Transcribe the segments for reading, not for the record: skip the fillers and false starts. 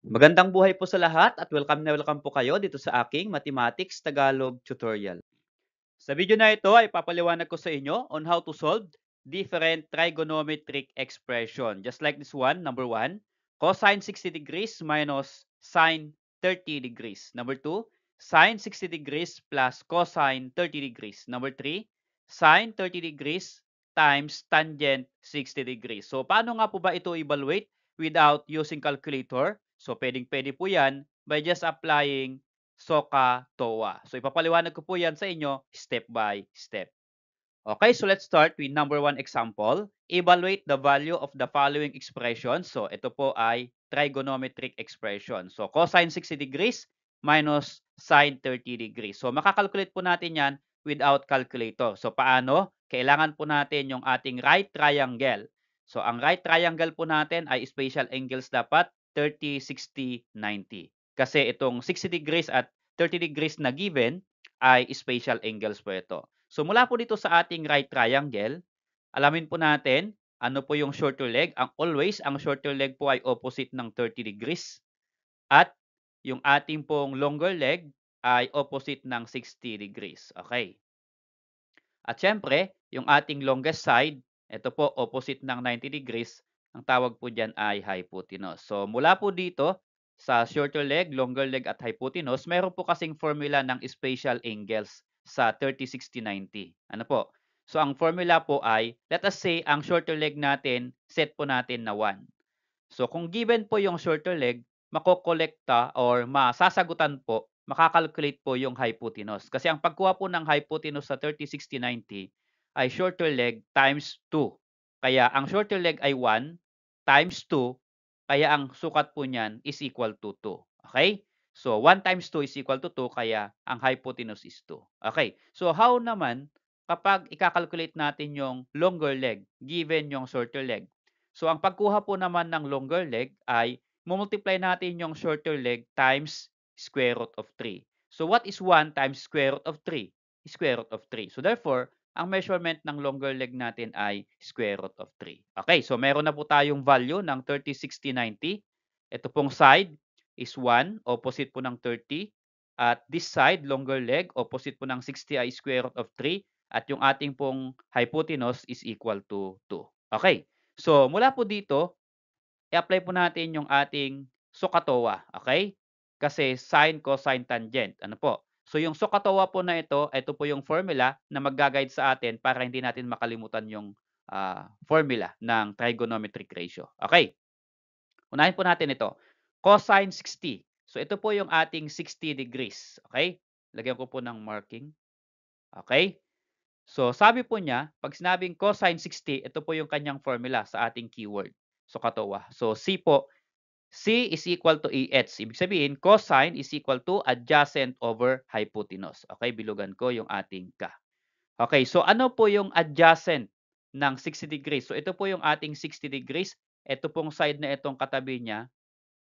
Magandang buhay po sa lahat at welcome na welcome po kayo dito sa aking Mathematics Tagalog tutorial. Sa video na ito ay papaliwanag ko sa inyo on how to solve different trigonometric expression. Just like this one, number 1, cosine 60 degrees minus sine 30 degrees. Number 2, sine 60 degrees plus cosine 30 degrees. Number 3, sine 30 degrees times tangent 60 degrees. So paano nga po ba ito evaluate without using calculator? So pwedeng-pwede po yan by just applying SOHCAHTOA. So ipapaliwanag ko po yan sa inyo step by step. Okay, so let's start with number 1 example. Evaluate the value of the following expression. So ito po ay trigonometric expression. So cosine 60 degrees minus sine 30 degrees. So makakalculate po natin yan without calculator. So paano? Kailangan po natin yung ating right triangle. So ang right triangle po natin ay special angles dapat 30, 60, 90. Kasi itong 60 degrees at 30 degrees na given ay special angles po ito. So mula po dito sa ating right triangle, alamin po natin ano po yung shorter leg. Ang shorter leg po ay opposite ng 30 degrees at yung ating pong longer leg ay opposite ng 60 degrees. Okay. At syempre, yung ating longest side, ito po opposite ng 90 degrees, ang tawag po diyan ay hypotenuse. So mula po dito sa shorter leg, longer leg at hypotenuse, meron po kasing formula ng spatial angles sa 30, 60, 90. Ano po? So ang formula po ay, let us say, ang shorter leg natin, set po natin na 1. So kung given po yung shorter leg, makokolekta or masasagutan po, makakalculate po yung hypotenuse. Kasi ang pagkuha po ng hypotenuse sa 30, 60, 90 ay shorter leg times 2. Kaya ang shorter leg ay 1 times 2, kaya ang sukat po niyan is equal to 2. Okay? So 1 times 2 is equal to 2, kaya ang hypotenuse is 2. Okay? So how naman kapag ikakalculate natin yung longer leg given yung shorter leg? So ang pagkuha po naman ng longer leg ay multiply natin yung shorter leg times square root of 3. So what is 1 times square root of 3? Square root of 3. So therefore, ang measurement ng longer leg natin ay square root of 3. Okay, so meron na po tayong value ng 30, 60, 90. Ito pong side is 1, opposite po ng 30. At this side, longer leg, opposite po ng 60 ay square root of 3. At yung ating pong hypotenuse is equal to 2. Okay. So, mula po dito, i-apply po natin yung ating SOHCAHTOA, okay? Kasi sine, cosine, tangent. Ano po? So, yung SOHCAHTOA po na ito po yung formula na mag-guide sa atin para hindi natin makalimutan yung formula ng trigonometric ratio. Okay? Unahin po natin ito. Cosine 60. So, ito po yung ating 60 degrees. Okay? Lagyan ko po ng marking. Okay? So, sabi po niya, pag sinabing cosine 60, ito po yung kanyang formula sa ating keyword. So, katawa. So, C po, C is equal to EH. Ibig sabihin, cosine is equal to adjacent over hypotenuse. Okay, bilugan ko yung ating K. Okay, so ano po yung adjacent ng 60 degrees? So, ito po yung ating 60 degrees. Ito pong side na itong katabi niya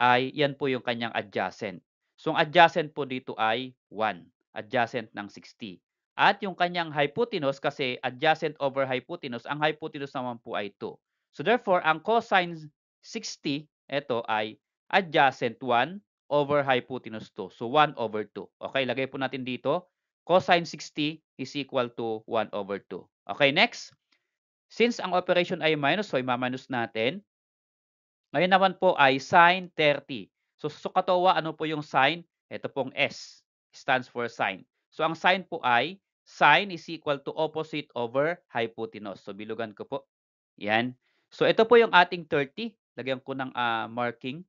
ay yan po yung kanyang adjacent. So, ang adjacent po dito ay 1. Adjacent ng 60. At yung kanyang hypotenuse, kasi adjacent over hypotenuse, ang hypotenuse naman po ay 2. So, therefore, ang cosine 60, ito ay adjacent 1 over hypotenuse 2. So, 1 over 2. Okay, lagay po natin dito. Cosine 60 is equal to 1 over 2. Okay, next. Since ang operation ay minus, so i-minus natin. Ngayon naman po ay sine 30. So sa katawa, ano po yung sine? Ito pong S, stands for sine. So ang sine po ay sine is equal to opposite over hypotenuse. So bilugan ko po. Yan. So ito po yung ating 30. Lagyan ko ng marking.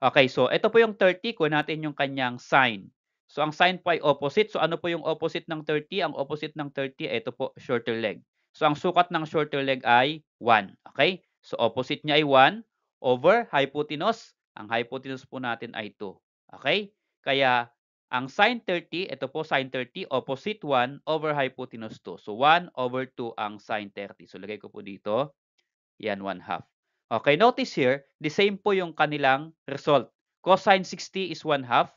Okay, so ito po yung 30. Kunin natin yung kanyang sine. So ang sine po ay opposite. So ano po yung opposite ng 30? Ang opposite ng 30, ito po, shorter leg. So ang sukat ng shorter leg ay 1. Okay? So opposite niya ay 1 over hypotenuse. Ang hypotenuse po natin ay 2. Okay? Kaya ang sine 30, ito po sine 30, opposite 1 over hypotenuse 2. So 1 over 2 ang sine 30. So lagay ko po dito. Yan, 1/2. Okay, notice here, the same po yung kanilang result. Cosine 60 is 1/2,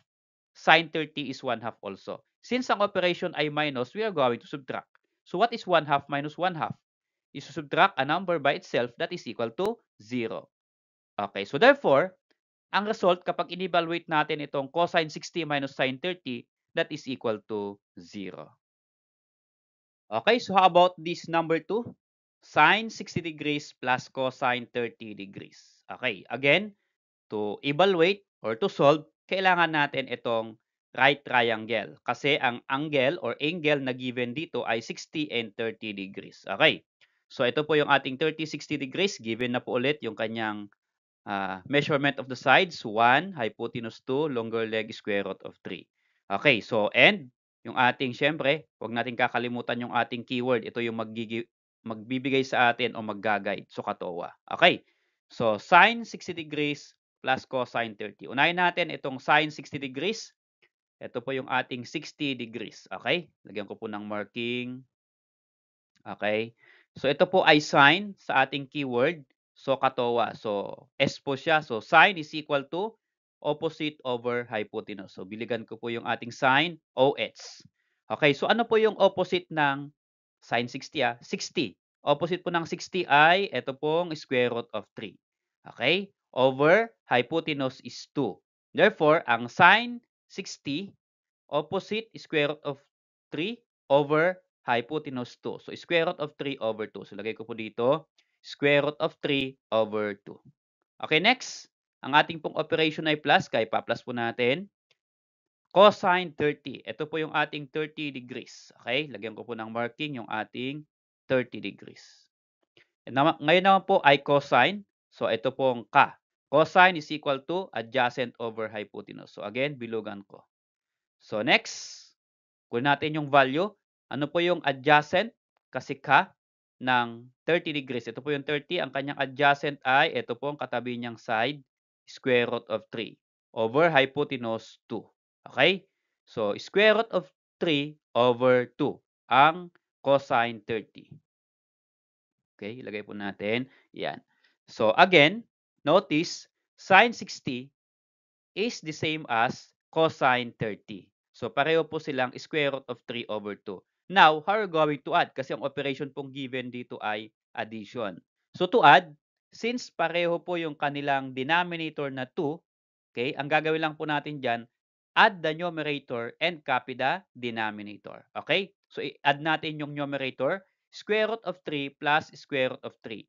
sine 30 is 1/2 also. Since ang operation ay minus, we are going to subtract. So what is 1/2 minus 1/2? Is to subtract a number by itself that is equal to 0. Okay, so therefore, ang result kapag in-evaluate natin itong cosine 60 minus sine 30, that is equal to 0. Okay, so how about this number 2? Sine 60 degrees plus cosine 30 degrees. Okay, again, to evaluate or to solve, kailangan natin itong right triangle. Kasi ang angle na given dito ay 60 and 30 degrees. Okay, so ito po yung ating 30, 60 degrees. Given na po ulit yung kanyang measurement of the sides, 1, hypotenuse 2, longer leg, square root of 3. Okay, so and yung ating, syempre, huwag natin kakalimutan yung ating keyword. Ito yung magbibigay sa atin o magga-guide. So, katowa. Okay, so sine 60 degrees plus cosine 30. Unahin natin itong sine 60 degrees. Ito po yung ating 60 degrees. Okay, lagyan ko po ng marking. Okay, so ito po ay sine sa ating keyword. So, katowa. So, S po siya. So, sine is equal to opposite over hypotenuse. So, biligan ko po yung ating sine, OH. Okay, so ano po yung opposite ng sine 60? 60. Opposite po ng 60 ay ito pong square root of 3. Okay, over hypotenuse is 2. Therefore, ang sine 60, opposite square root of 3 over hypotenuse 2. So, square root of 3 over 2. So, lagay ko po dito, square root of 3 over 2. Okay, next. Ang ating pong operation ay plus, kaya pa-plus po natin. Cosine 30. Ito po yung ating 30 degrees. Okay, lagyan ko po ng marking yung ating 30 degrees. Ngayon naman po ay cosine. So, ito pong ka. Cosine is equal to adjacent over hypotenuse. So, again, bilugan ko. So, next, kunin natin yung value. Ano po yung adjacent? Kasi ka ng 30 degrees. Ito po yung 30. Ang kanyang adjacent ay, ito po ang katabi niyang side, square root of 3 over hypotenuse 2. Okay? So, square root of 3 over 2 ang cosine 30. Okay, ilagay po natin. Yan. So, again, notice, sine 60 is the same as cosine 30. So, pareho po silang square root of 3 over 2. Now, how are we going to add? Kasi ang operation pong given dito ay addition. So, to add, since pareho po yung kanilang denominator na 2, okay, ang gagawin lang po natin dyan, add the numerator and copy the denominator. Okay? So, i-add natin yung numerator, square root of 3 plus square root of 3.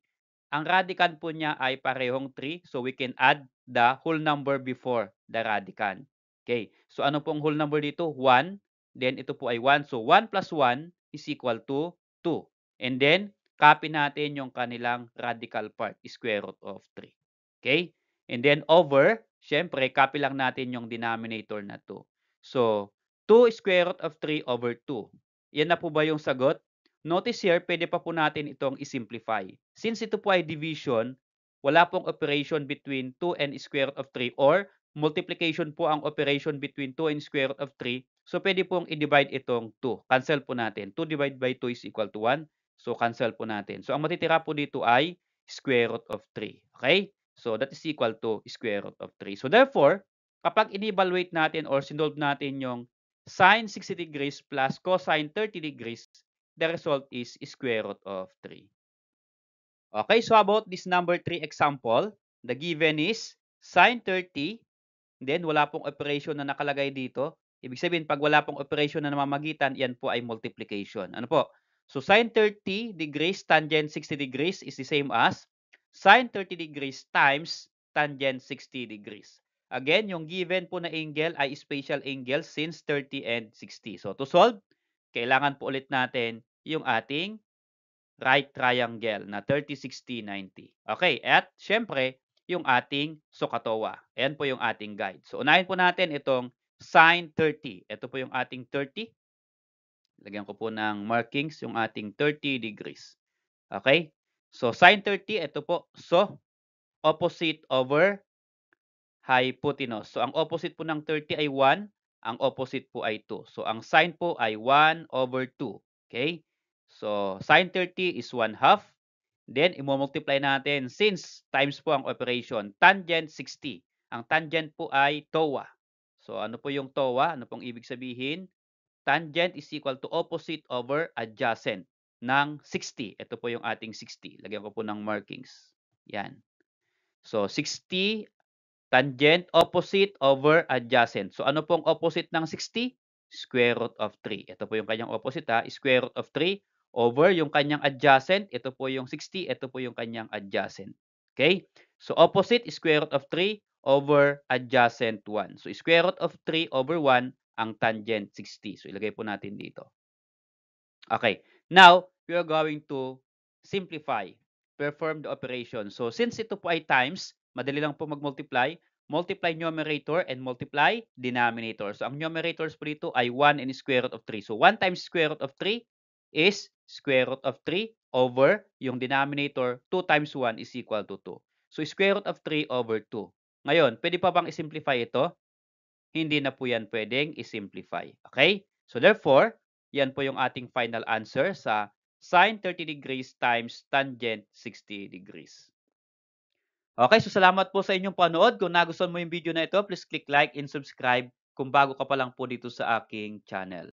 Ang radicand po niya ay parehong 3, so we can add the whole number before the radicand. Okay, so ano pong whole number dito? 1, then ito po ay 1. So 1 plus 1 is equal to 2. And then, copy natin yung kanilang radical part, square root of 3. Okay, and then over, syempre, copy lang natin yung denominator na 2. So, 2 square root of 3 over 2. Yan na po ba yung sagot? Notice here, pwede pa po natin itong isimplify. Since ito po ay division, wala pong operation between 2 and square root of 3 or multiplication po ang operation between 2 and square root of 3. So, pwede pong i-divide itong 2. Cancel po natin. 2 divided by 2 is equal to 1. So, cancel po natin. So, ang matitira po dito ay square root of 3. Okay? So, that is equal to square root of 3. So, therefore, kapag in-evaluate natin or sinolve natin yung sine 60 degrees plus cosine 30 degrees, the result is square root of 3. Okay, so about this number 3 example, the given is sine 30, then wala pong operation na nakalagay dito. Ibig sabihin, pag wala pong operation na namamagitan, yan po ay multiplication. Ano po? So, sine 30 degrees tangent 60 degrees is the same as sine 30 degrees times tangent 60 degrees. Again, yung given po na angle ay spatial angle since 30 and 60. So, to solve, kailangan po ulit natin yung ating right triangle na 30, 60, 90. Okay, at syempre, yung ating SOHCAHTOA. Ayan po yung ating guide. So, unahin po natin itong sine 30. Ito po yung ating 30. Lagyan ko po ng markings yung ating 30 degrees. Okay? So, sine 30, ito po. So, opposite over hypotenuse. So, ang opposite po ng 30 ay 1. Ang opposite po ay 2. So, ang sine po ay 1 over 2. Okay? So, sine 30 is 1 half. Then, i-multiply natin since times po ang operation. Tangent 60. Ang tangent po ay TOA. So, ano po yung TOA? Ano pong ibig sabihin? Tangent is equal to opposite over adjacent ng 60. Ito po yung ating 60. Lagyan ko po ng markings. Yan. So, 60 Tangent, opposite over adjacent. So ano pong opposite ng 60? Square root of 3. Ito po yung kanyang opposite ha. Square root of 3 over yung kanyang adjacent. Ito po yung 60. Ito po yung kanyang adjacent. Okay? So opposite, square root of 3 over adjacent 1. So square root of 3 over 1 ang tangent 60. So ilagay po natin dito. Okay. Now, we are going to simplify. Perform the operation. So, since ito po ay times, madali lang po mag-multiply. Multiply numerator and multiply denominator. So, ang numerators po dito ay 1 and square root of 3. So, 1 times square root of 3 is square root of 3 over yung denominator, 2 times 1 is equal to 2. So, square root of 3 over 2. Ngayon, pwede pa bang isimplify ito? Hindi na po yan pwedeng isimplify. Okay? So, therefore, yan po yung ating final answer sa sine 30 degrees times tangent 60 degrees. Okay, so salamat po sa inyong panood. Kung nagustuhan mo yung video na ito, please click like and subscribe kung bago ka pa lang po dito sa aking channel.